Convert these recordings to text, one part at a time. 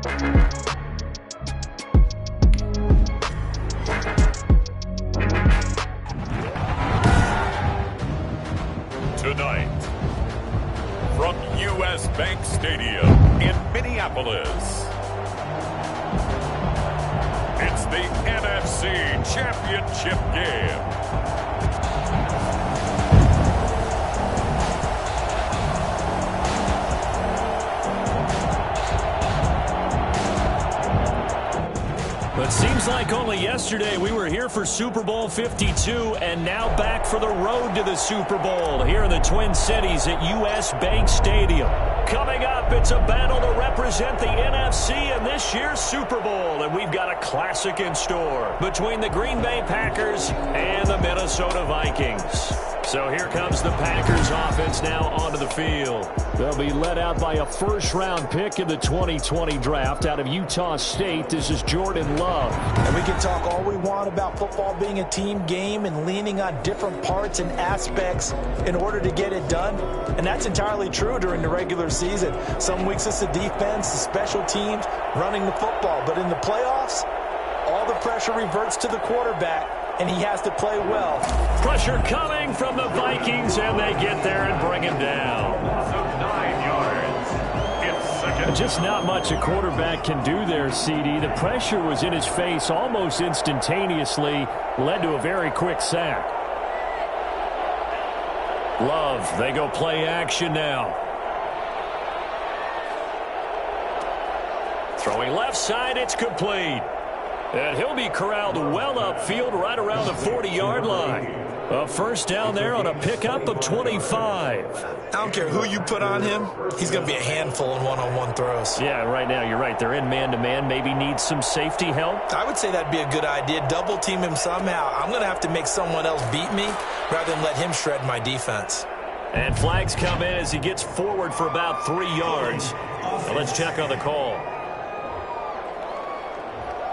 Tonight, from U.S. Bank Stadium in Minneapolis, it's the NFC Championship game. But seems like only yesterday we were here for Super Bowl 52 and now back for the road to the Super Bowl here in the Twin Cities at U.S. Bank Stadium. Coming up, it's a battle to represent the NFC in this year's Super Bowl, and we've got a classic in store between the Green Bay Packers and the Minnesota Vikings. So here comes the Packers offense now onto the field. They'll be led out by a first-round pick in the 2020 draft out of Utah State. This is Jordan Love. And we can talk all we want about football being a team game and leaning on different parts and aspects in order to get it done. And that's entirely true during the regular season. Some weeks it's the defense, the special teams, running the football. But in the playoffs, all the pressure reverts to the quarterback, and he has to play well. Pressure coming from the Vikings, and they get there and bring him down. 9 yards. It's second. Just not much a quarterback can do there, CD. The pressure was in his face almost instantaneously, led to a very quick sack. Love, they go play action now. Throwing left side, it's complete. And he'll be corralled well upfield right around the 40-yard line. A first down there on a pickup of 25. I don't care who you put on him, he's going to be a handful in one-on-one throws. Yeah, right now you're right. They're in man-to-man. Maybe need some safety help. I would say that'd be a good idea. Double team him somehow. I'm going to have to make someone else beat me rather than let him shred my defense. And flags come in as he gets forward for about 3 yards. Now let's check on the call.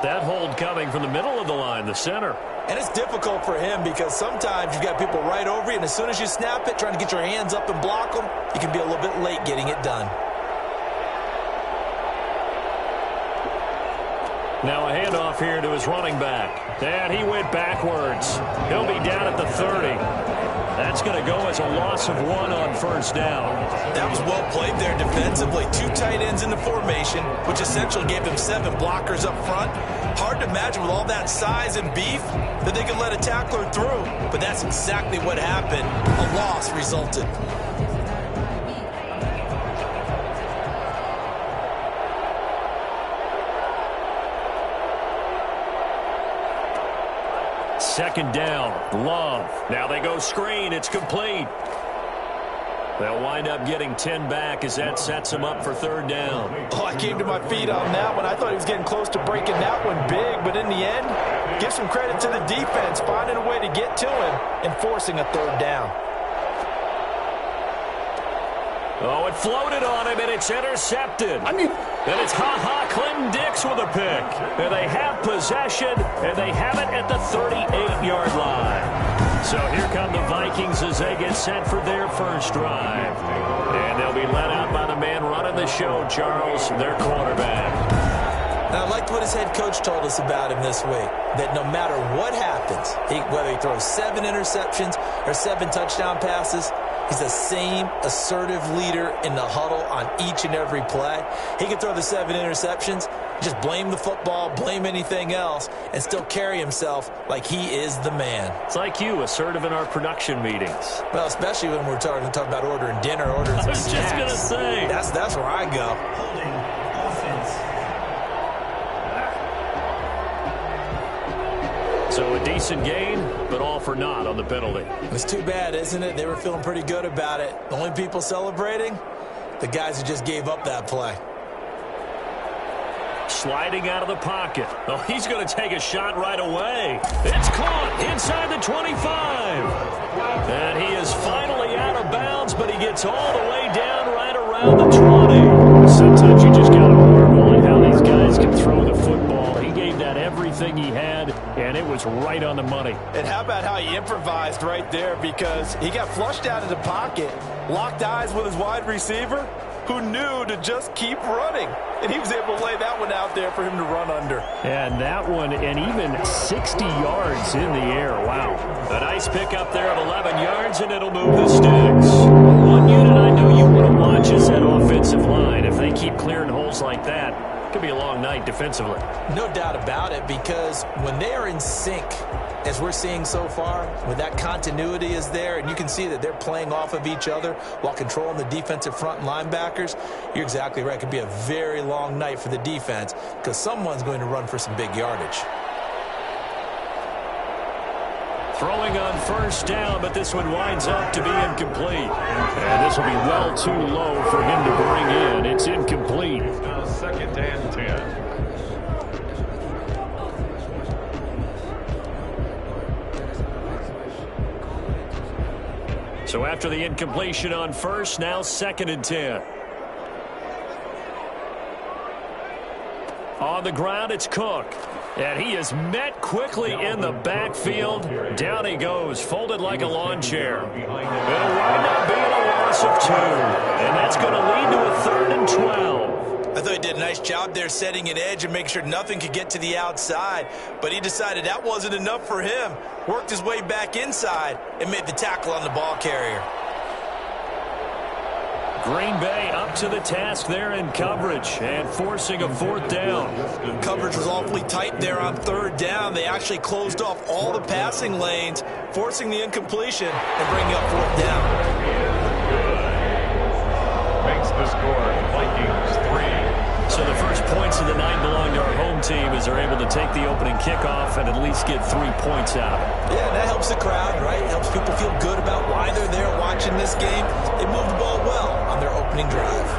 That hold coming from the middle of the line, the center. And it's difficult for him because sometimes you've got people right over you, and as soon as you snap it, trying to get your hands up and block them, you can be a little bit late getting it done. Now a handoff here to his running back. And he went backwards. He'll be down at the 30. That's going to go as a loss of 1 on first down. That was well played there defensively. 2 tight ends in the formation, which essentially gave them 7 blockers up front. Hard to imagine with all that size and beef that they could let a tackler through. But that's exactly what happened. A loss resulted. Second down, Love. Now they go screen. It's complete. They'll wind up getting 10 back as that sets them up for third down. Oh, I came to my feet on that one. I thought he was getting close to breaking that one big, but in the end, give some credit to the defense, finding a way to get to him and forcing a third down. Oh, it floated on him, and it's intercepted. And it's Clinton Dix with a pick. And they have possession, and they have it at the 38-yard line. So here come the Vikings as they get set for their first drive. And they'll be led out by the man running the show, Charles, their quarterback. Now, I liked what his head coach told us about him this week, that no matter what happens, whether he throws 7 interceptions or 7 touchdown passes, he's the same assertive leader in the huddle on each and every play. He can throw the 7 interceptions, just blame the football, blame anything else, and still carry himself like he is the man. It's like you, assertive in our production meetings. Well, especially when we're talking about ordering dinner, ordering some snacks. I was just going to say. That's where I go. Holding offense. So a decent gain, but all for naught on the penalty. It's too bad, isn't it? They were feeling pretty good about it. The only people celebrating, the guys who just gave up that play. Sliding out of the pocket. Oh, he's going to take a shot right away. It's caught inside the 25. And he is finally out of bounds, but he gets all the way down right around the 20. Sometimes you just got to marvel at how these guys can throw the football. He gave that everything he had, and it was right on the money. And how about how he improvised right there, because he got flushed out of the pocket, locked eyes with his wide receiver, who knew to just keep running. And he was able to lay that one out there for him to run under. And that one, and even 60 yards in the air. Wow. A nice pickup there of 11 yards, and it'll move the sticks. One unit I know you want to watch is that offensive line. If they keep clearing holes like that, it could be a long night defensively. No doubt about it, because when they are in sync, as we're seeing so far, when that continuity is there, and you can see that they're playing off of each other while controlling the defensive front and linebackers, you're exactly right. It could be a very long night for the defense because someone's going to run for some big yardage. Throwing on first down, but this one winds up to be incomplete. And this will be well too low for him to bring in. It's incomplete. It's now 2nd and 10. So after the incompletion on first, now 2nd and 10. On the ground, it's Cook. And he is met quickly in the backfield. Down he goes, folded like a lawn chair. It'll wind up being a loss of 2. And that's going to lead to a 3rd and 12. I thought he did a nice job there setting an edge and making sure nothing could get to the outside. But he decided that wasn't enough for him. Worked his way back inside and made the tackle on the ball carrier. Green Bay up to the task there in coverage and forcing a 4th down. Coverage was awfully tight there on 3rd down. They actually closed off all the passing lanes, forcing the incompletion and bringing up 4th down. Makes the score Vikings 3. So the first points of the night belong to our home team as they're able to take the opening kickoff and at least get 3 points out of it. Yeah, that helps the crowd, right? Helps people feel good about why they're there watching this game. They moved the ball well on their opening drive.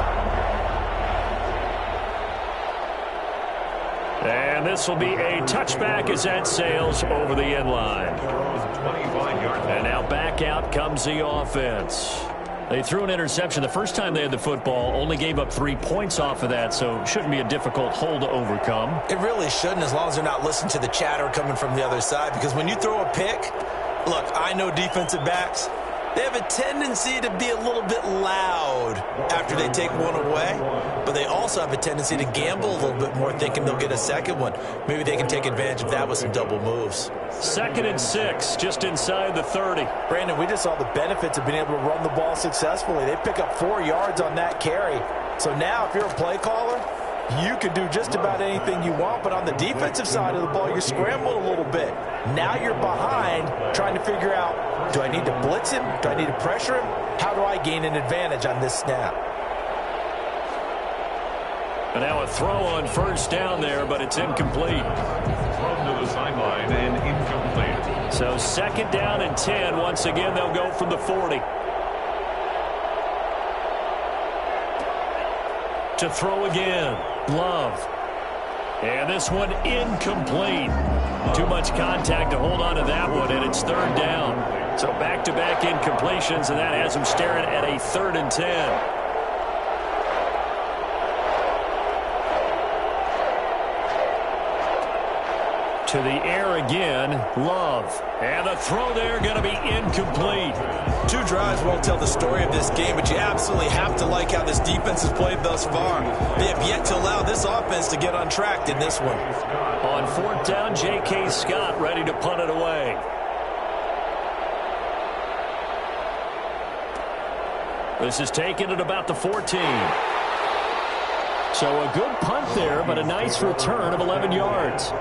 And this will be a touchback as that sails over the end line. 25 yards. And now back out comes the offense. They threw an interception the first time they had the football, only gave up 3 points off of that, so shouldn't be a difficult hole to overcome. It really shouldn't, as long as they're not listening to the chatter coming from the other side, because when you throw a pick, look, I know defensive backs, they have a tendency to be a little bit loud after they take one away, but they also have a tendency to gamble a little bit more, thinking they'll get a second one. Maybe they can take advantage of that with some double moves. 2nd and 6, just inside the 30. Brandon, we just saw the benefits of being able to run the ball successfully. They pick up 4 yards on that carry. So now if you're a play caller, you can do just about anything you want, but on the defensive side of the ball, you're scrambling a little bit. Now you're behind trying to figure out, do I need to blitz him? Do I need to pressure him? How do I gain an advantage on this snap? And now a throw on first down there, but it's incomplete. Thrown to the sideline and incomplete. So 2nd down and 10. Once again, they'll go from the 40. To throw again, Love. And this one incomplete. Too much contact to hold on to that one, and it's 3rd down. So back-to-back incompletions, and that has them staring at a 3rd and 10. To the air again, Love. And the throw there going to be incomplete. 2 drives won't tell the story of this game, but you absolutely have to like how this defense has played thus far. They have yet to allow this offense to get untracked in this one. On 4th down, J.K. Scott ready to punt it away. This is taken at about the 14. So a good punt there, but a nice return of 11 yards.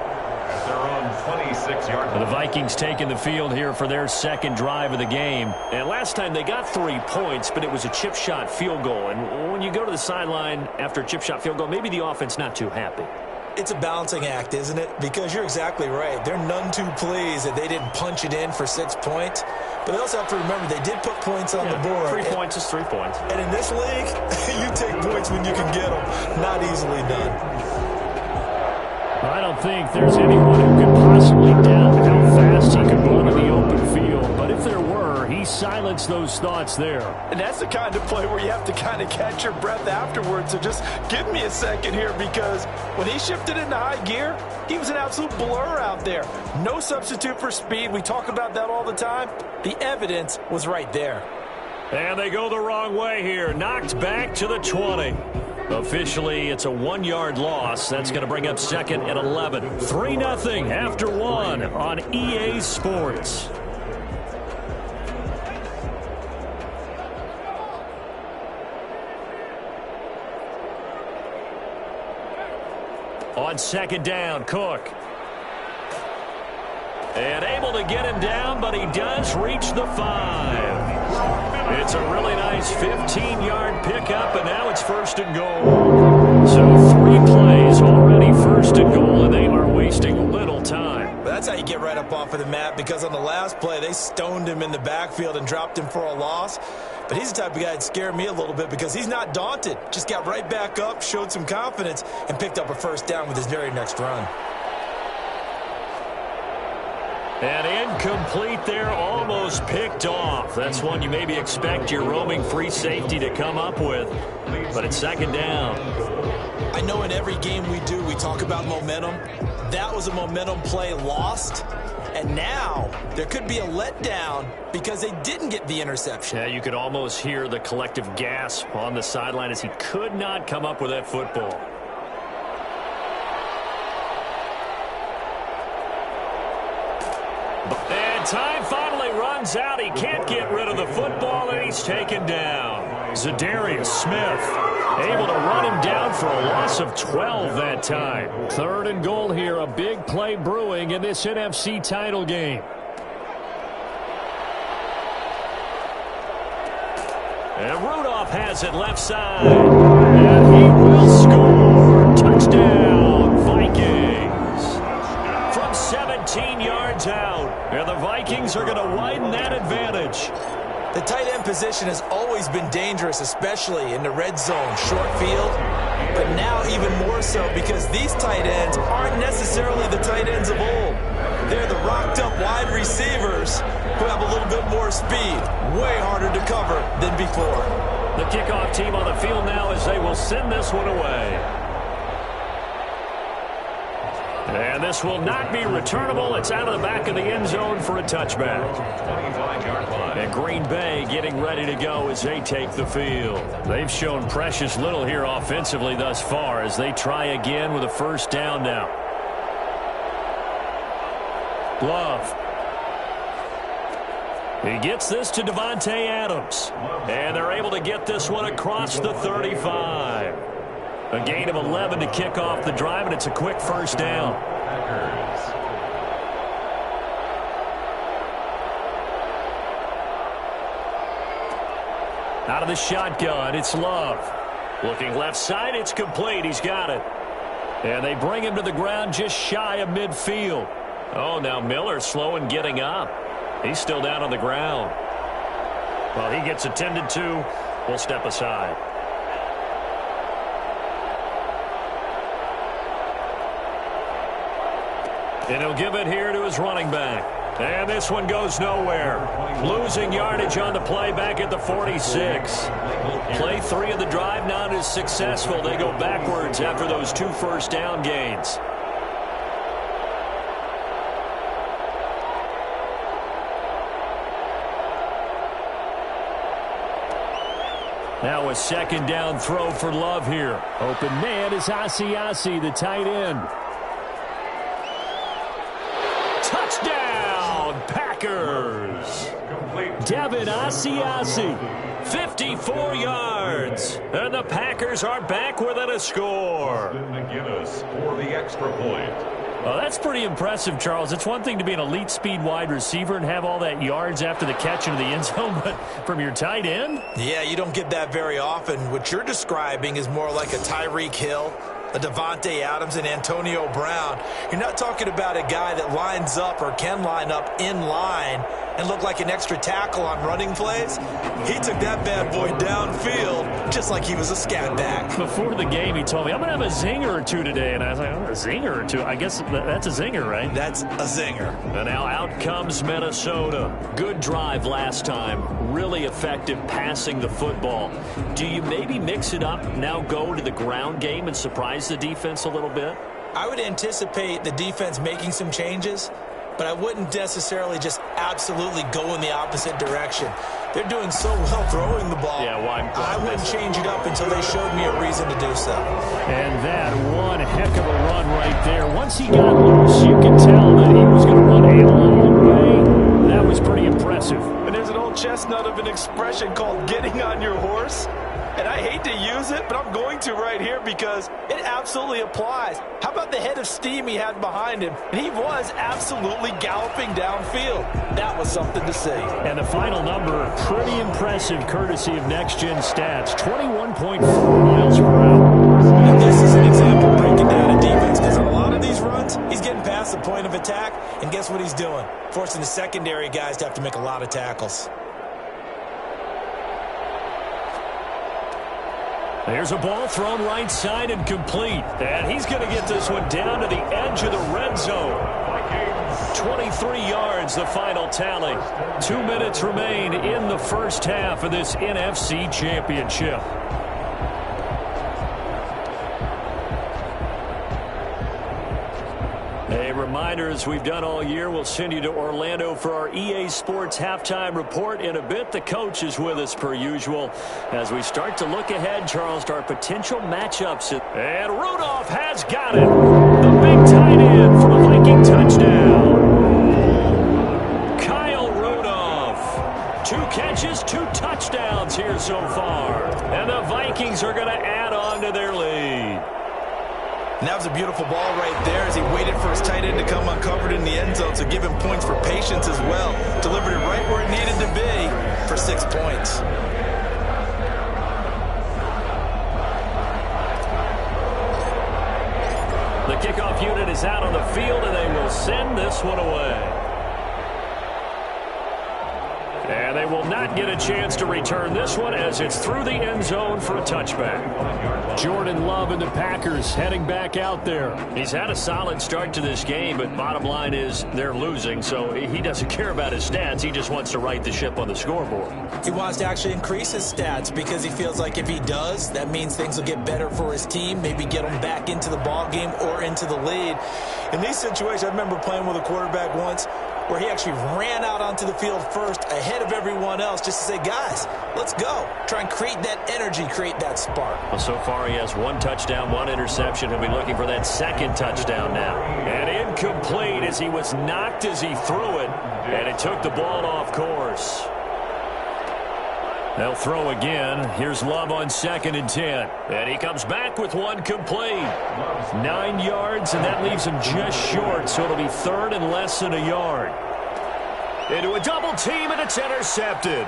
They're on 26 yards. The Vikings taking the field here for their 2nd drive of the game. And last time they got 3 points, but it was a chip shot field goal. And when you go to the sideline after a chip shot field goal, maybe the offense not too happy. It's a balancing act, isn't it? Because you're exactly right. They're none too pleased that they didn't punch it in for 6 points. But they also have to remember they did put points on the board. 3 points is 3 points. And in this league, you take points when you can get them. Not easily done. I don't think there's anyone who could possibly doubt how fast he could run in the open field. But if there were, he silenced those thoughts there. And that's the kind of play where you have to kind of catch your breath afterwards. So just give me a second here, because when he shifted into high gear, he was an absolute blur out there. No substitute for speed. We talk about that all the time. The evidence was right there. And they go the wrong way here. Knocked back to the 20. Officially, it's a 1-yard loss. That's going to bring up second and 11. 3-0 after 1 on EA Sports. On second down, Cook. And able to get him down, but he does reach the 5. It's a really nice 15-yard pickup, and now it's first and goal. So 3 plays already first and goal, and they are wasting little time. But that's how you get right up off of the mat, because on the last play, they stoned him in the backfield and dropped him for a loss. But he's the type of guy that scared me a little bit because he's not daunted. Just got right back up, showed some confidence, and picked up a first down with his very next run. And incomplete there, almost picked off. That's one you maybe expect your roaming free safety to come up with. But it's second down. I know in every game we do, we talk about momentum. That was a momentum play lost. And now there could be a letdown because they didn't get the interception. Yeah, you could almost hear the collective gasp on the sideline as he could not come up with that football. And time finally runs out. He can't get rid of the football, and he's taken down. Zadarius Smith able to run him down for a loss of 12 that time. Third and goal here, a big play brewing in this NFC title game. And Rudolph has it left side. And he will score. Touchdown, Vikings. From 17 yards out. And the Vikings are going to widen that advantage. The tight end position has always been dangerous, especially in the red zone, short field. But now even more so because these tight ends aren't necessarily the tight ends of old. They're the rocked-up wide receivers who have a little bit more speed. Way harder to cover than before. The kickoff team on the field now as they will send this one away. And this will not be returnable. It's out of the back of the end zone for a touchback. 25-yard line. And Green Bay getting ready to go as they take the field. They've shown precious little here offensively thus far as they try again with a first down now. Love. He gets this to Devontae Adams. And they're able to get this one across the 35. A gain of 11 to kick off the drive, and it's a quick first down. Out of the shotgun, it's Love. Looking left side, it's complete. He's got it. And they bring him to the ground just shy of midfield. Oh, now Miller slow in getting up. He's still down on the ground. Well, he gets attended to. We'll step aside. And he'll give it here to his running back. And this one goes nowhere. Losing yardage on the play back at the 46. Play 3 of the drive not as successful. They go backwards after those 2 first down gains. Now a second down throw for Love here. Open man is Asiasi, the tight end. Touchdown, Packers. Devin Asiasi, 54 yards. And the Packers are back within a score. McGinnis for the extra point. Well, that's pretty impressive, Charles. It's one thing to be an elite speed wide receiver and have all that yards after the catch into the end zone, but from your tight end? Yeah, you don't get that very often. What you're describing is more like a Tyreek Hill, a Devontae Adams, and Antonio Brown. You're not talking about a guy that lines up or can line up in line and look like an extra tackle on running plays. He took that bad boy downfield just like he was a scat back. Before the game, he told me, I'm going to have a zinger or two today. And I was like, oh, a zinger or two? I guess that's a zinger, right? That's a zinger. And now out comes Minnesota. Good drive last time. Really effective passing the football. Do you maybe mix it up, now go to the ground game and surprise the defense a little bit? I would anticipate the defense making some changes, but I wouldn't necessarily just absolutely go in the opposite direction. They're doing so well throwing the ball. Yeah, I wouldn't change it up until they showed me a reason to do so. And that one heck of a run right there. Once he got loose, you could tell that he was going to run a long way. That was pretty impressive. And there's an old chestnut of an expression called getting on your horse. And I hate to use it, but I'm going to right here because it absolutely applies. How about the head of steam he had behind him? And he was absolutely galloping downfield. That was something to see. And the final number, pretty impressive courtesy of Next Gen Stats, 21.4 miles per hour. And this is an example breaking down a defense because on a lot of these runs, he's getting past the point of attack, and guess what he's doing? Forcing the secondary guys to have to make a lot of tackles. There's a ball thrown right side and complete. And he's going to get this one down to the edge of the red zone. 23 yards, the final tally. 2 minutes remain in the first half of this NFC Championship. A reminder, as we've done all year, we'll send you to Orlando for our EA Sports halftime report in a bit. The coach is with us per usual as we start to look ahead, Charles, to our potential matchups. And Rudolph has got it. The big tight end for a Viking touchdown. Kyle Rudolph. 2 catches, 2 touchdowns here so far. And the Vikings are going to add on to their lead. And that was a beautiful ball right there as he waited for his tight end to come uncovered in the end zone, so give him points for patience as well. Delivered it right where it needed to be for 6 points. The kickoff unit is out on the field, and they will send this one away. And they will not get a chance to return this one as it's through the end zone for a touchback. Jordan Love and the Packers heading back out there. He's had a solid start to this game, but bottom line is they're losing, so he doesn't care about his stats. He just wants to right the ship on the scoreboard. He wants to actually increase his stats because he feels like if he does, that means things will get better for his team, maybe get him back into the ball game or into the lead. In these situations, I remember playing with a quarterback once where he actually ran out onto the field first ahead of everyone else just to say, guys, let's go. Try and create that energy, create that spark. Well, so far he has 1 touchdown, 1 interception. He'll be looking for that 2nd touchdown now. And incomplete as he was knocked as he threw it, and it took the ball off course. They'll throw again. Here's Love on 2nd and 10. And he comes back with 1 complete. 9 yards, and that leaves him just short, so it'll be 3rd and less than a yard. Into a double team, and it's intercepted.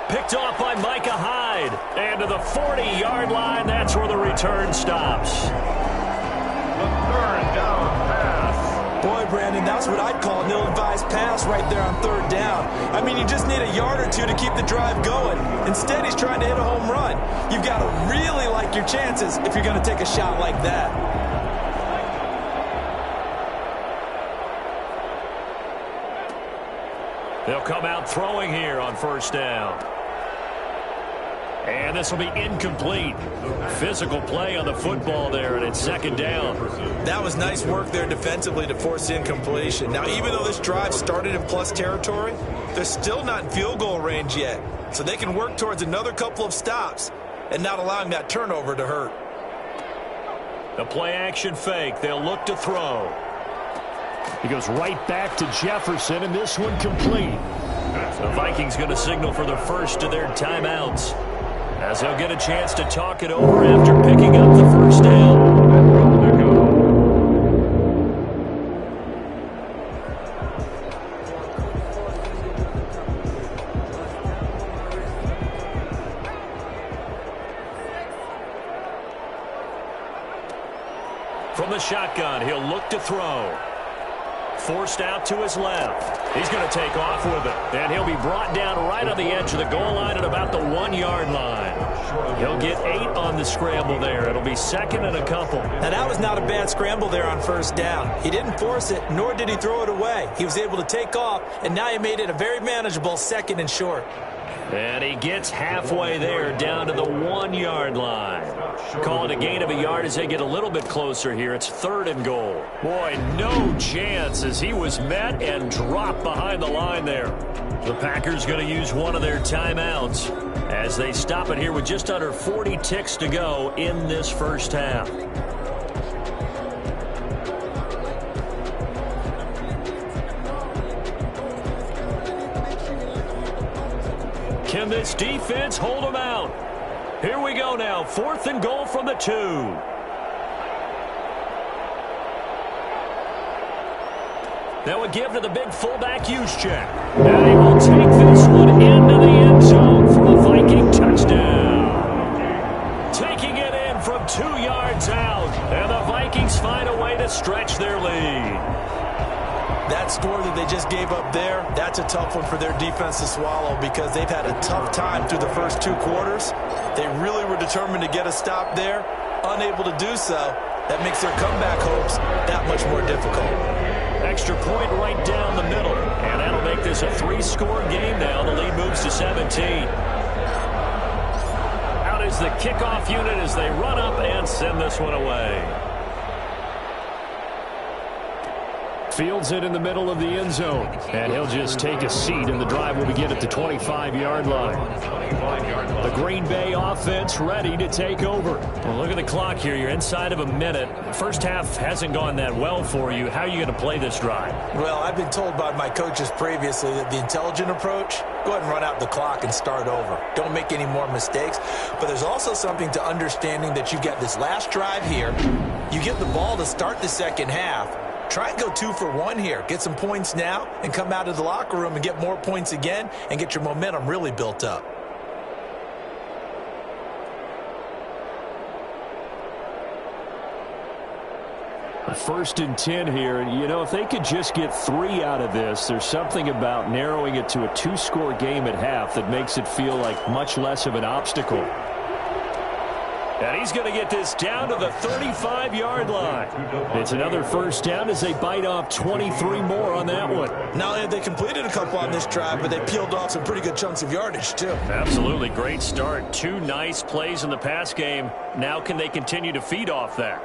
Picked off by Micah Hyde. And to the 40-yard line, that's where the return stops. The 3rd down pass. Boy, Brandon, that's what I'd call an ill-advised pass right there on 3rd down. I mean, you just need a yard or 2 to keep the drive going. Instead, he's trying to hit a home run. You've got to really like your chances if you're going to take a shot like that. They'll come out throwing here on 1st down. And this will be incomplete. Physical play on the football there, and it's 2nd down. That was nice work there defensively to force the incompletion. Now, even though this drive started in plus territory, they're still not in field goal range yet. So they can work towards another couple of stops and not allowing that turnover to hurt. The play action fake. They'll look to throw. He goes right back to Jefferson, and this one complete. The Vikings going to signal for the first of their timeouts, as they'll get a chance to talk it over after picking up the 1st down. From the shotgun, he'll look to throw. Forced out to his left. He's going to take off with it. And he'll be brought down right on the edge of the goal line at about the 1-yard line. He'll get 8 on the scramble there. It'll be second and a couple. Now, that was not a bad scramble there on first down. He didn't force it, nor did he throw it away. He was able to take off, and now he made it a very manageable second and short. And he gets halfway there down to the 1-yard line. Call it a gain of a yard as they get a little bit closer here. It's third and goal. Boy, no chance as he was met and dropped behind the line there. The Packers going to use one of their timeouts as they stop it here with just under 40 ticks to go in this first half. Can this defense hold them out? Here we go now. 4th and goal from the 2. That would give to the big fullback Juszczyk. And he will take this one into the end zone for a Viking touchdown. Taking it in from 2 yards out. And the Vikings find a way to stretch their lead. That score that they just gave up there, that's a tough one for their defense to swallow because they've had a tough time through the first 2 quarters. They really were determined to get a stop there, unable to do so. That makes their comeback hopes that much more difficult. Extra point right down the middle, and that'll make this a 3-score game now. The lead moves to 17. Out is the kickoff unit as they run up and send this one away. Fields it in the middle of the end zone, and he'll just take a seat, and the drive will begin at the 25-yard line. The Green Bay offense ready to take over. Well, look at the clock here. You're inside of a minute. First half hasn't gone that well for you. How are you going to play this drive? Well, I've been told by my coaches previously that the intelligent approach, go ahead and run out the clock and start over. Don't make any more mistakes. But there's also something to understanding that you've got this last drive here. You get the ball to start the second half. Try and go 2 for 1 here. Get some points now and come out of the locker room and get more points again and get your momentum really built up. First and 10 here. You know, if they could just get 3 out of this, there's something about narrowing it to a 2-score game at half that makes it feel like much less of an obstacle. And he's going to get this down to the 35-yard line. It's another first down as they bite off 23 more on that one. Not only have they completed a couple on this drive, but they peeled off some pretty good chunks of yardage, too. Absolutely. Great start. 2 nice plays in the pass game. Now can they continue to feed off that?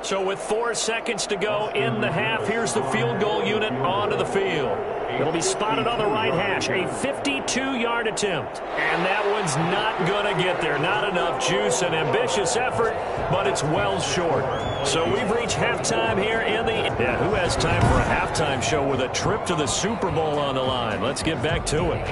So with 4 seconds to go in the half, here's the field goal unit onto the field. It'll be spotted on the right hash. A 52-yard attempt. And that one's not going to get there. Not enough juice. An ambitious effort, but it's well short. So we've reached halftime here in the... Yeah, who has time for a halftime show with a trip to the Super Bowl on the line? Let's get back to it.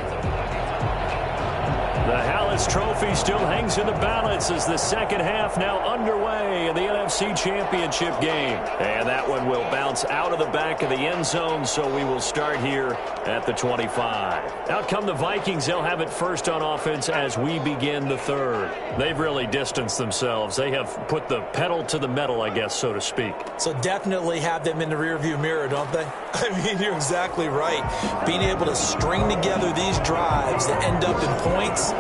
The Hallis Trophy still hangs in the balance as the second half now underway in the NFC Championship game. And that one will bounce out of the back of the end zone, so we will start here at the 25. Out come the Vikings. They'll have it first on offense as we begin the third. They've really distanced themselves. They have put the pedal to the metal, I guess, so to speak. So definitely have them in the rearview mirror, don't they? I mean, you're exactly right. Being able to string together these drives that end up in points,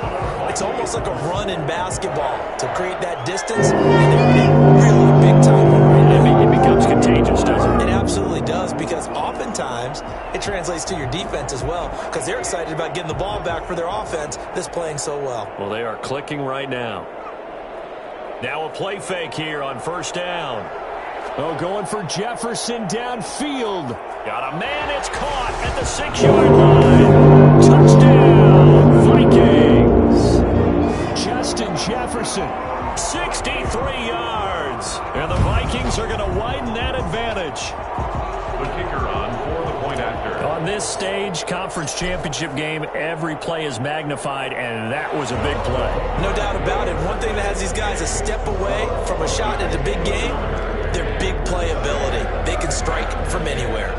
it's almost like a run in basketball to create that distance, and they're really big time right now. It becomes contagious, doesn't it? It absolutely does, because oftentimes it translates to your defense as well, because they're excited about getting the ball back for their offense that's playing so well. Well, they are clicking right now. Now a play fake here on first down. Oh, going for Jefferson downfield. Got a man. It's caught at the 6-yard line. Touchdown, Vikings. Justin Jefferson, 63 yards. And the Vikings are going to widen that advantage. The kicker on for the point after. On this stage, conference championship game, every play is magnified, and that was a big play. No doubt about it. One thing that has these guys a step away from a shot at a big game, their big play ability. They can strike from anywhere.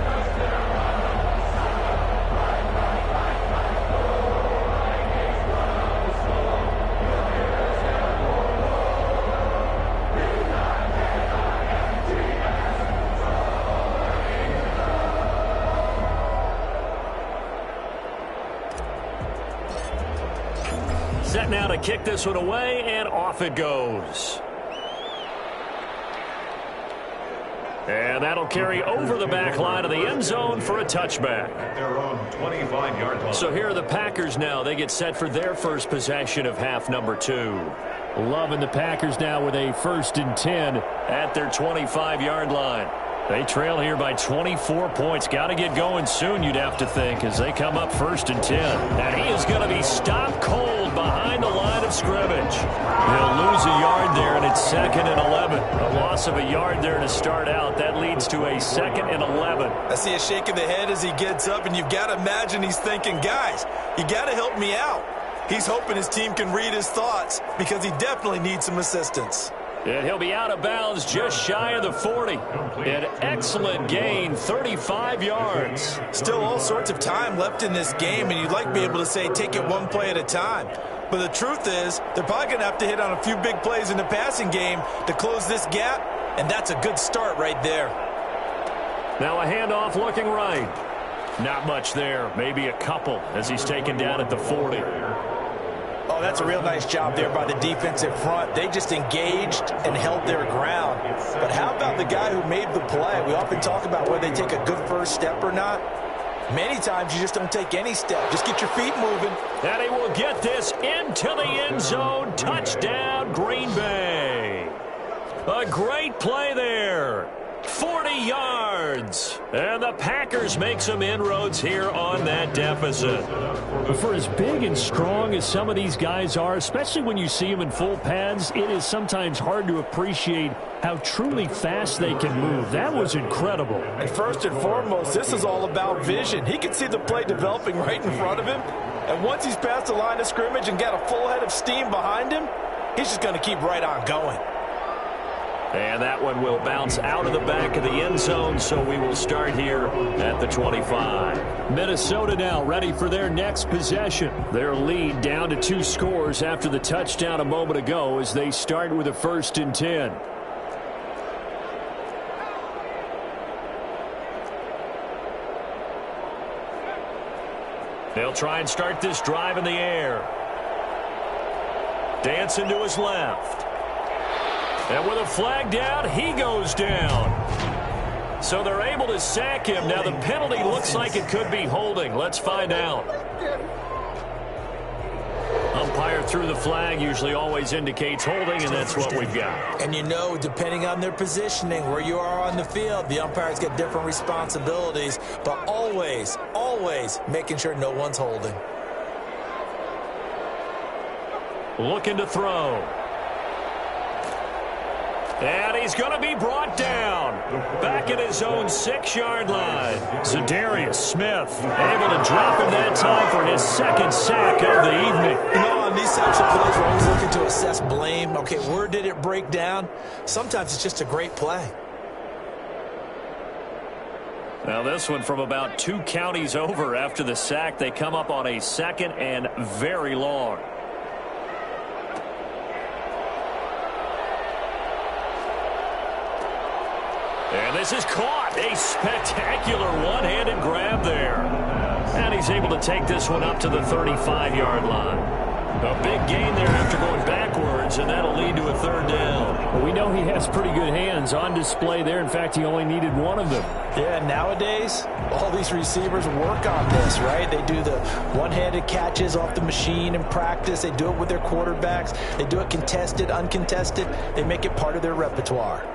set now to kick this one away, and off it goes. And that'll carry over the back line of the end zone for a touchback. Their own 25-yard line. So here are the Packers now. They get set for their first possession of half number 2. Loving the Packers now with a 1st and 10 at their 25-yard line. They trail here by 24 points. Got to get going soon, you'd have to think, as they come up 1st and 10. And he is going to be stopped cold behind the line of scrimmage. He'll lose a yard there, and it's 2nd and 11. A loss of a yard there to start out. That leads to a 2nd and 11. I see a shake of the head as he gets up, and you've got to imagine he's thinking, guys, you got to help me out. He's hoping his team can read his thoughts because he definitely needs some assistance. And he'll be out of bounds just shy of the 40. An excellent gain, 35 yards. Still all sorts of time left in this game, and you'd like to be able to say take it one play at a time. But the truth is, they're probably going to have to hit on a few big plays in the passing game to close this gap, and that's a good start right there. Now a handoff looking right. Not much there, maybe a couple as he's taken down at the 40. Oh, that's a real nice job there by the defensive front. They just engaged and held their ground. But how about the guy who made the play? We often talk about whether they take a good first step or not. Many times you just don't take any step. Just get your feet moving. And he will get this into the end zone. Touchdown, Green Bay. A great play there. 40 yards. And the Packers make some inroads here on that deficit. For as big and strong as some of these guys are, especially when you see them in full pads, it is sometimes hard to appreciate how truly fast they can move. That was incredible. And first and foremost, this is all about vision. He can see the play developing right in front of him. And once he's past the line of scrimmage and got a full head of steam behind him, he's just going to keep right on going. And that one will bounce out of the back of the end zone, so we will start here at the 25. Minnesota now ready for their next possession. Their lead down to 2 scores after the touchdown a moment ago as they start with a 1st and 10. They'll try and start this drive in the air. Dancing to his left. And with a flag down, he goes down. So they're able to sack him. Now the penalty looks like it could be holding. Let's find out. Umpire threw the flag, usually always indicates holding, and that's what we've got. And you know, depending on their positioning, where you are on the field, the umpires get different responsibilities, but always, always making sure no one's holding. Looking to throw. And he's going to be brought down. Back at his own 6-yard line. Zadarius Smith able to drop him that time for his 2nd sack of the evening. You know, on these types of plays, we're always looking to assess blame. Okay, where did it break down? Sometimes it's just a great play. Now this one from about 2 counties over after the sack. They come up on a 2nd and very long. And this is caught. A spectacular one-handed grab there. And he's able to take this one up to the 35-yard line. A big gain there after going backwards, and that'll lead to a 3rd down. Well, we know he has pretty good hands on display there. In fact, he only needed one of them. Yeah, nowadays, all these receivers work on this, right? They do the one-handed catches off the machine in practice. They do it with their quarterbacks. They do it contested, uncontested. They make it part of their repertoire.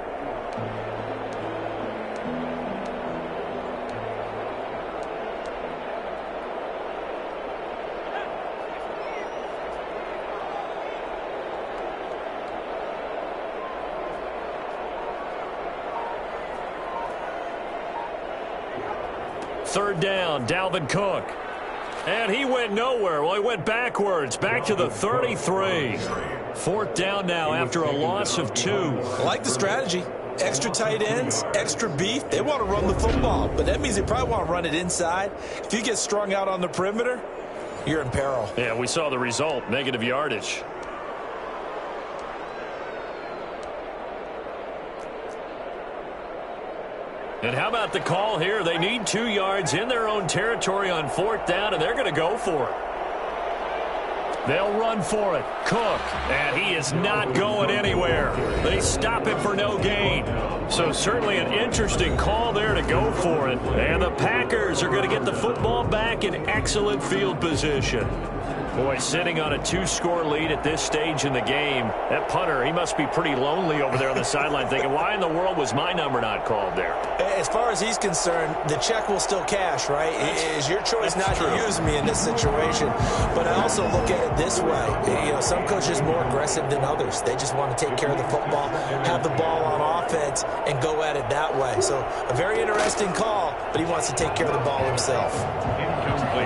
Third down, Dalvin Cook. And he went nowhere. Well, he went backwards, back to the 33. 4th down now after a loss of 2. I like the strategy. Extra tight ends, extra beef. They want to run the football, but that means they probably want to run it inside. If you get strung out on the perimeter, you're in peril. Yeah, we saw the result, negative yardage. And how about the call here? They need 2 yards in their own territory on 4th down, and they're going to go for it. They'll run for it. Cook, and he is not going anywhere. They stop it for no gain. So certainly an interesting call there to go for it. And the Packers are going to get the football back in excellent field position. Boy, sitting on a 2-score lead at this stage in the game, that punter, he must be pretty lonely over there on the sideline thinking, why in the world was my number not called there? As far as he's concerned, the check will still cash, right? It is your choice not to use me in this situation. But I also look at it this way. You know, some coaches are more aggressive than others. They just want to take care of the football, have the ball on offense, and go at it that way. So a very interesting call, but he wants to take care of the ball himself.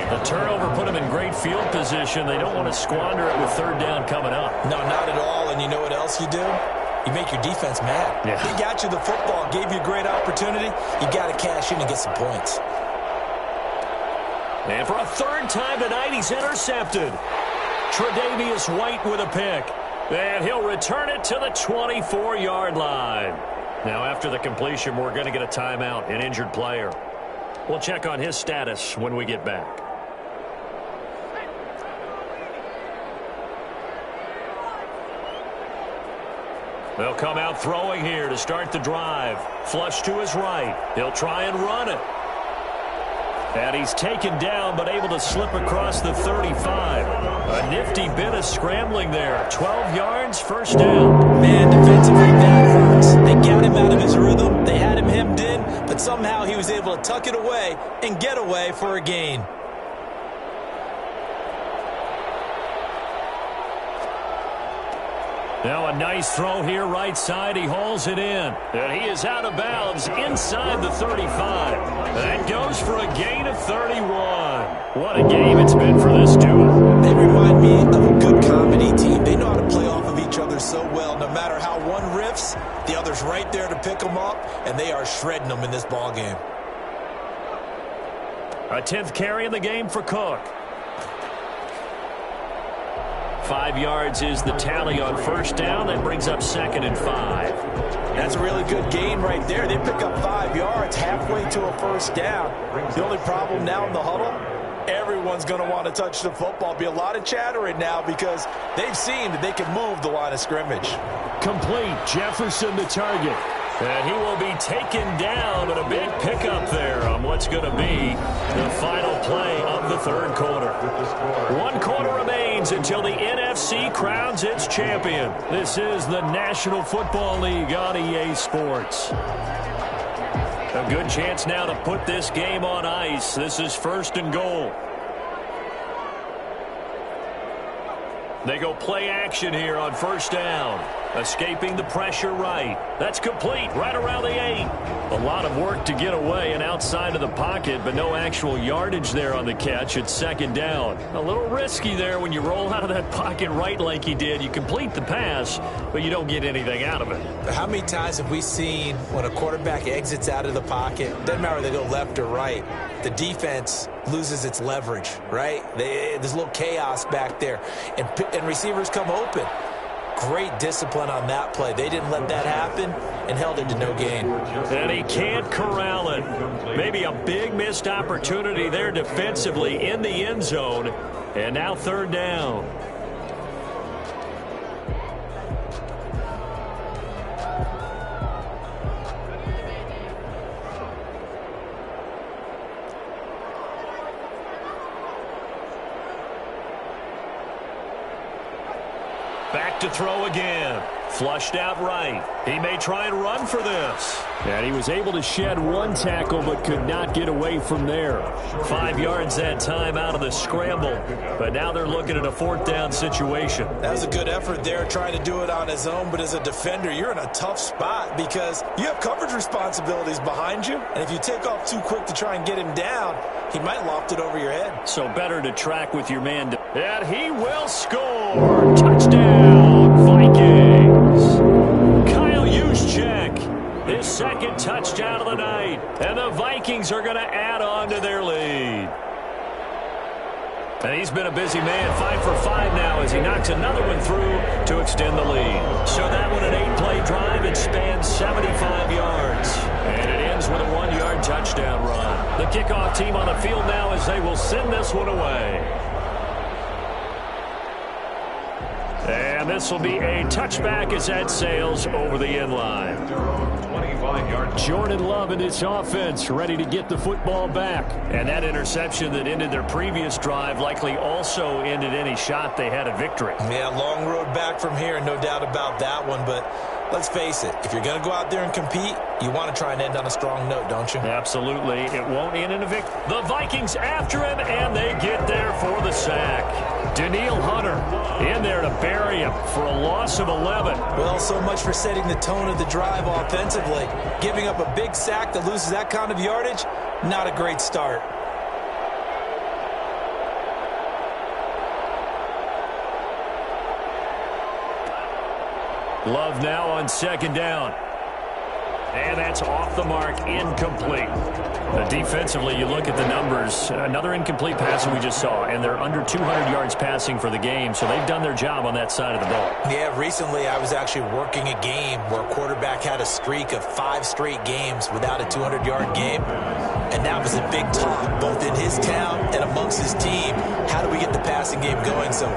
The turnover put him in great field position. They don't want to squander it with third down coming up. No, not at all. And you know what else you do? You make your defense mad. Yeah. He got you the football, gave you a great opportunity. You got to cash in and get some points. And for a third time tonight, he's intercepted. Tre'Davious White with a pick. And he'll return it to the 24-yard line. Now, after the completion, we're going to get a timeout, an injured player. We'll check on his status when we get back. They'll come out throwing here to start the drive. Flush to his right. He'll try and run it. And he's taken down but able to slip across the 35. A nifty bit of scrambling there. 12 yards, first down. Man, defensively, that hurts. They got him out of his rhythm. They had him hemmed in, but somehow he was able to tuck it away and get away for a gain. Now a nice throw here right side. He hauls it in. And he is out of bounds inside the 35. That goes for a gain of 31. What a game it's been for this duo. They remind me of a good comedy team. They know how to play off of each other so well. No matter how one riffs, the other's right there to pick them up, and they are shredding them in this ball game. A 10th carry in the game for Cook. 5 yards is the tally on first down. That brings up 2nd and 5. That's a really good gain right there. They pick up 5 yards halfway to a first down. The only problem now in the huddle, everyone's going to want to touch the football. Be a lot of chattering now because they've seen that they can move the line of scrimmage. Complete. Jefferson the target. And he will be taken down, but a big pickup there on what's going to be the final play of the third quarter. 1 quarter remains until the NFC crowns its champion. This is the National Football League on EA Sports. A good chance now to put this game on ice. This is 1st and goal. They go play action here on first down. Escaping the pressure right. That's complete right around the 8. A lot of work to get away and outside of the pocket, but no actual yardage there on the catch. It's 2nd down. A little risky there when you roll out of that pocket right like he did. You complete the pass, but you don't get anything out of it. How many times have we seen when a quarterback exits out of the pocket, doesn't matter whether they go left or right, the defense loses its leverage, right? There's a little chaos back there, and receivers come open. Great discipline on that play. They didn't let that happen and held it to no gain. And he can't corral it. Maybe a big missed opportunity there defensively in the end zone. And now 3rd down. Back to throw again. Flushed out right. He may try and run for this. And he was able to shed 1 tackle but could not get away from there. 5 yards that time out of the scramble. But now they're looking at a 4th down situation. That was a good effort there trying to do it on his own, but as a defender, you're in a tough spot because you have coverage responsibilities behind you, and if you take off too quick to try and get him down, he might loft it over your head. So better to track with your man. And he will score. Touchdown, Vikings. Kyle Juszczyk, his 2nd touchdown of the night. And the Vikings are going to add on to their lead. And he's been a busy man, 5 for 5 now as he knocks another one through to extend the lead. So that one an 8-play drive. It spans 75 yards. And it ends with a 1-yard touchdown run. The kickoff team on the field now as they will send this one away. And this will be a touchback as that sails over the end line. 25-yard. Jordan Love and his offense ready to get the football back. And that interception that ended their previous drive likely also ended any shot they had at victory. Yeah, long road back from here, no doubt about that one. But let's face it, if you're going to go out there and compete, you want to try and end on a strong note, don't you? Absolutely. It won't end in a victory. The Vikings after him, and they get there for the sack. Danielle Hunter in there to bury him for a loss of 11. Well, so much for setting the tone of the drive offensively. Giving up a big sack that loses that kind of yardage, not a great start. Love now on second down. And that's off the mark, incomplete. Defensively, you look at the numbers. Another incomplete pass we just saw, and they're under 200 yards passing for the game, so they've done their job on that side of the ball. Yeah, recently I was actually working a game where a quarterback had a streak of 5 straight games without a 200-yard game, and that was a big talk, both in his town and amongst his team. How do we get the passing game going? So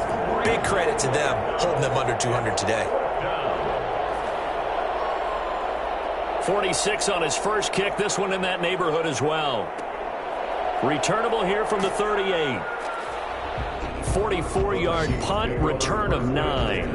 big credit to them holding them under 200 today. 46 on his first kick. This one in that neighborhood as well. Returnable here from the 38. 44-yard punt, return of 9.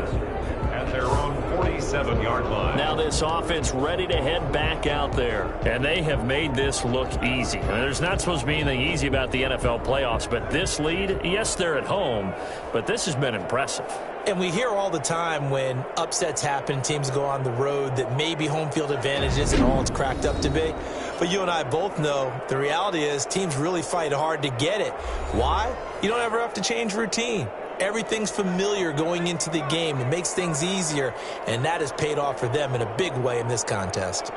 At their own 47-yard line. Now this offense ready to head back out there. And they have made this look easy. I mean, there's not supposed to be anything easy about the NFL playoffs, but this lead, yes, they're at home, but this has been impressive. And we hear all the time when upsets happen, teams go on the road, that maybe home field advantage isn't all it's cracked up to be. But you and I both know the reality is teams really fight hard to get it. Why? You don't ever have to change routine. Everything's familiar going into the game. It makes things easier, and that has paid off for them in a big way in this contest.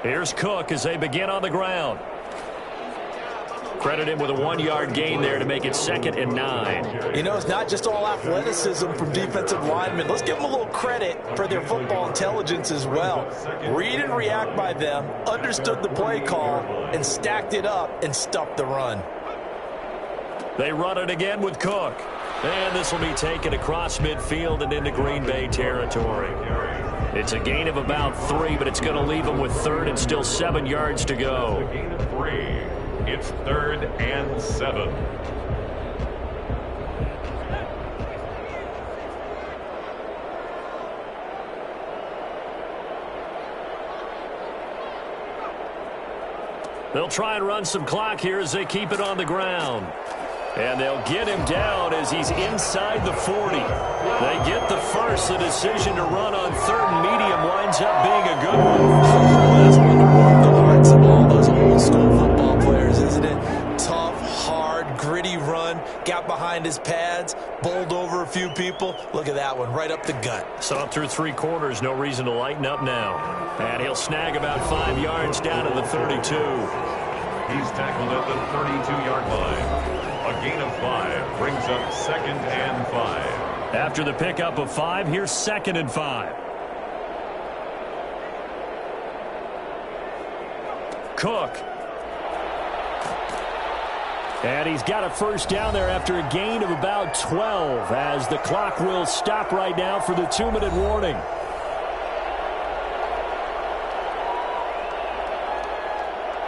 Here's Cook as they begin on the ground. Credit him with a 1-yard gain there to make it 2nd and 9. You know, it's not just all athleticism from defensive linemen. Let's give them a little credit for their football intelligence as well. Read and react by them, understood the play call, and stacked it up and stuffed the run. They run it again with Cook. And this will be taken across midfield and into Green Bay territory. It's a gain of about 3, but it's going to leave them with 3rd and still 7 yards to go. A gain of 3. It's 3rd and 7. They'll try and run some clock here as they keep it on the ground. And they'll get him down as he's inside the 40. They get the first. The decision to run on 3rd and medium winds up being a good one. That's one to warm the hearts of all those old school football players, isn't it? Tough, hard, gritty run. Got behind his pads, bowled over a few people. Look at that one, right up the gut. Saw it through 3 quarters. No reason to lighten up now. And he'll snag about 5 yards down to the 32. He's tackled at the 32-yard line. A gain of 5 brings up 2nd and 5. After the pickup of 5, here's 2nd and 5. Cook. And he's got a first down there after a gain of about 12 as the clock will stop right now for the 2-minute warning.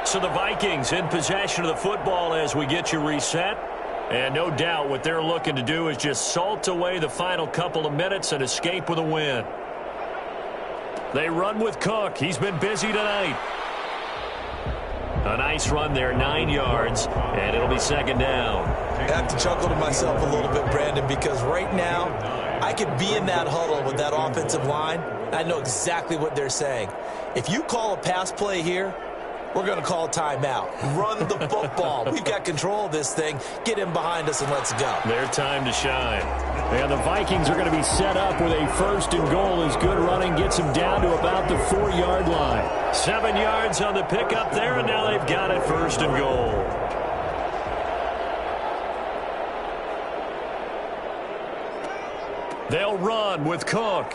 So the Vikings in possession of the football as we get you reset. And no doubt what they're looking to do is just salt away the final couple of minutes and escape with a win. They run with Cook. He's been busy tonight. A nice run there, 9 yards, and it'll be 2nd down. I have to chuckle to myself a little bit, Brandon, because right now I could be in that huddle with that offensive line. I know exactly what they're saying. If you call a pass play here, we're going to call timeout. Run the football. We've got control of this thing. Get him behind us and let's go. Their time to shine. And the Vikings are going to be set up with a 1st and goal as good running gets them down to about the 4-yard line. 7 yards on the pickup there, and now they've got it 1st and goal. They'll run with Cook.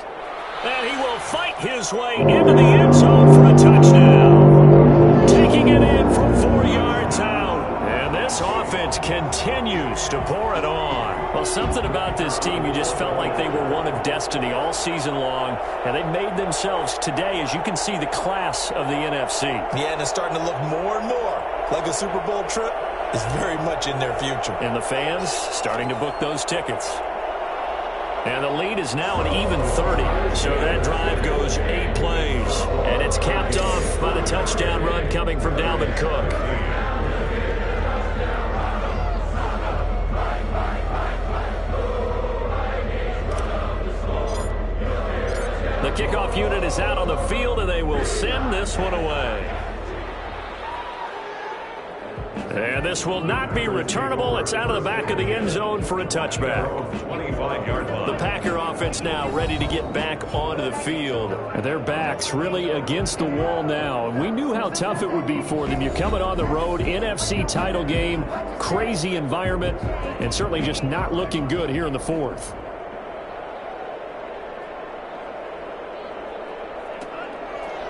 And he will fight his way into the end zone for a touchdown. Taking it in from 4 yards out. And this offense offense continues to pour it on. Well, something about this team, you just felt like they were one of destiny all season long, and they made themselves today, as you can see, the class of the NFC. Yeah, and it's starting to look more and more like a Super Bowl trip is very much in their future. And the fans starting to book those tickets. And the lead is now an even 30. So that drive goes 8 plays. And it's capped off by the touchdown run coming from Dalvin Cook. The kickoff unit is out on the field, and they will send this one away. And this will not be returnable. It's out of the back of the end zone for a touchback. 25-yard line. The Packer offense now ready to get back onto the field. And their backs really against the wall now. And we knew how tough it would be for them. You're coming on the road, NFC title game, crazy environment, and certainly just not looking good here in the fourth.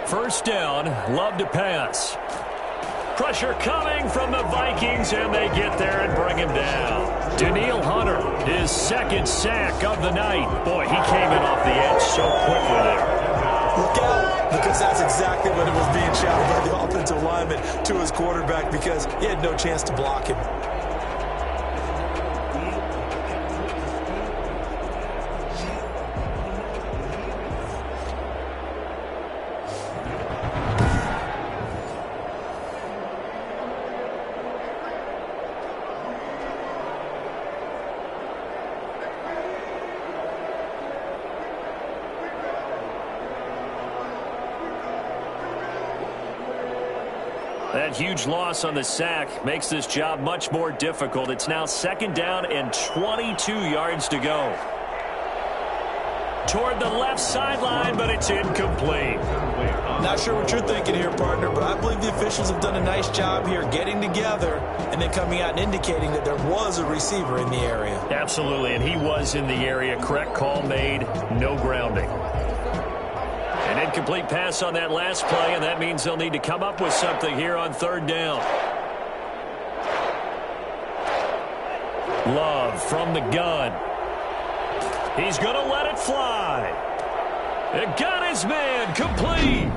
First down, Love to pass. Pressure coming from the Vikings, and they get there and bring him down. Danielle Hunter, his second sack of the night. Boy, he came in off the edge so quickly there. Look out, because that's exactly what it was being shouted by the offensive lineman to his quarterback, because he had no chance to block him. That huge loss on the sack makes this job much more difficult. It's now second down and 22 yards to go. Toward the left sideline, but it's incomplete. Not sure what you're thinking here, partner, but I believe the officials have done a nice job here getting together and then coming out and indicating that there was a receiver in the area. Absolutely, and he was in the area. Correct call made, no grounding. An incomplete pass on that last play, and that means they'll need to come up with something here on third down. Love from the gun. He's going to let it fly. It got his man complete.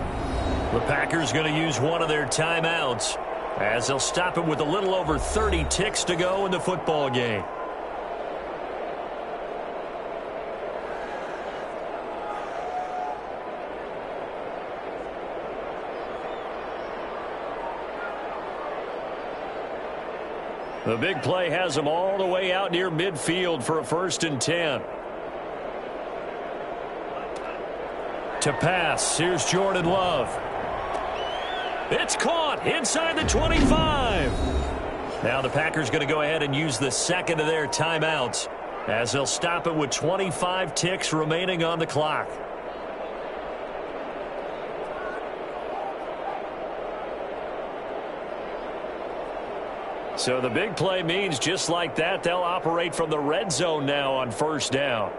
The Packers going to use one of their timeouts as they'll stop it with a little over 30 ticks to go in the football game. The big play has them all the way out near midfield for a 1st and 10. To pass, here's Jordan Love. It's caught inside the 25. Now the Packers going to go ahead and use the second of their timeouts as they'll stop it with 25 ticks remaining on the clock. So the big play means just like that, they'll operate from the red zone now on first down.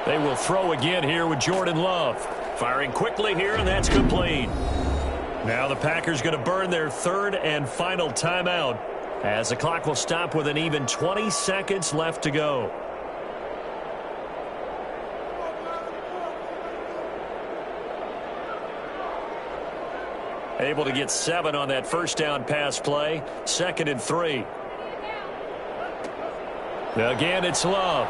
They will throw again here with Jordan Love. Firing quickly here, and that's complete. Now the Packers going to burn their third and final timeout as the clock will stop with an even 20 seconds left to go. Able to get 7 on that first down pass play. 2nd and 3. Again, it's Love.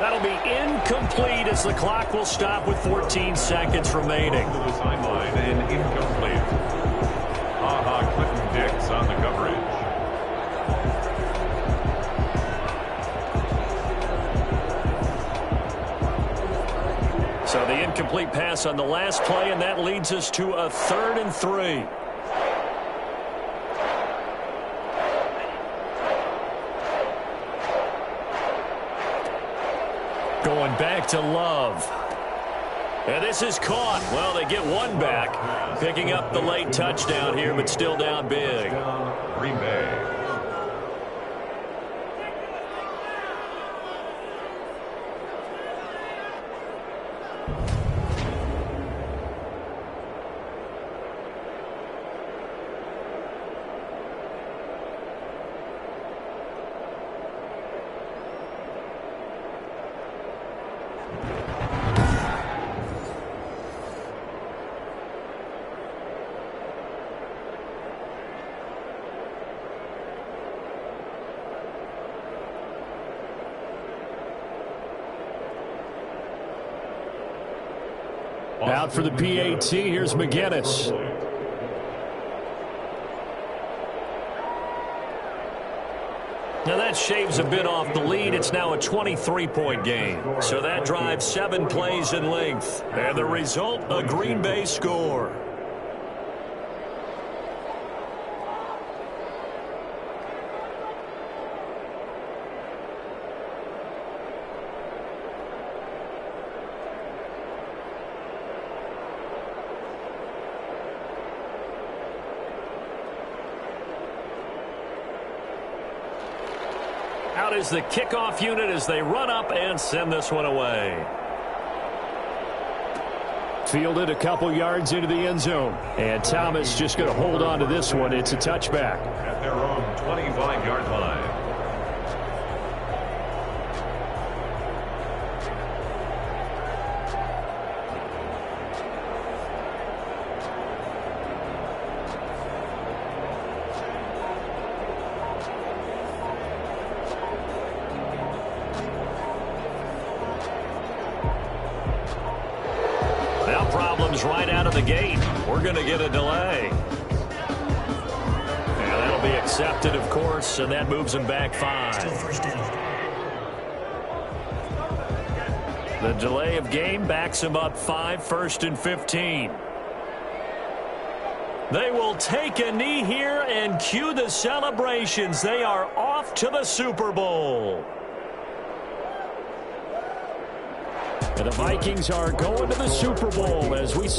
That'll be incomplete as the clock will stop with 14 seconds remaining. To the sideline and incomplete. Clinton Dix on the coverage. So the incomplete pass on the last play, and that leads us to a 3rd and 3. Going back to Love. And this is caught. Well, they get one back. Picking up the late touchdown here, but still down big. Green Bay. Out for the PAT, here's McGinnis. Now that shaves a bit off the lead. It's now a 23-point game. So that drives 7 plays in length. And the result, a Green Bay score. Out is the kickoff unit as they run up and send this one away. Fielded a couple yards into the end zone. And Thomas just going to hold on to this one. It's a touchback. At their own 25-yard line. Problems right out of the gate. We're going to get a delay. And that'll be accepted, of course, and that moves them back 5. Still first down. The delay of game backs them up 5, 1st and 15. They will take a knee here and cue the celebrations. They are off to the Super Bowl. And the Vikings are going to the Super Bowl as we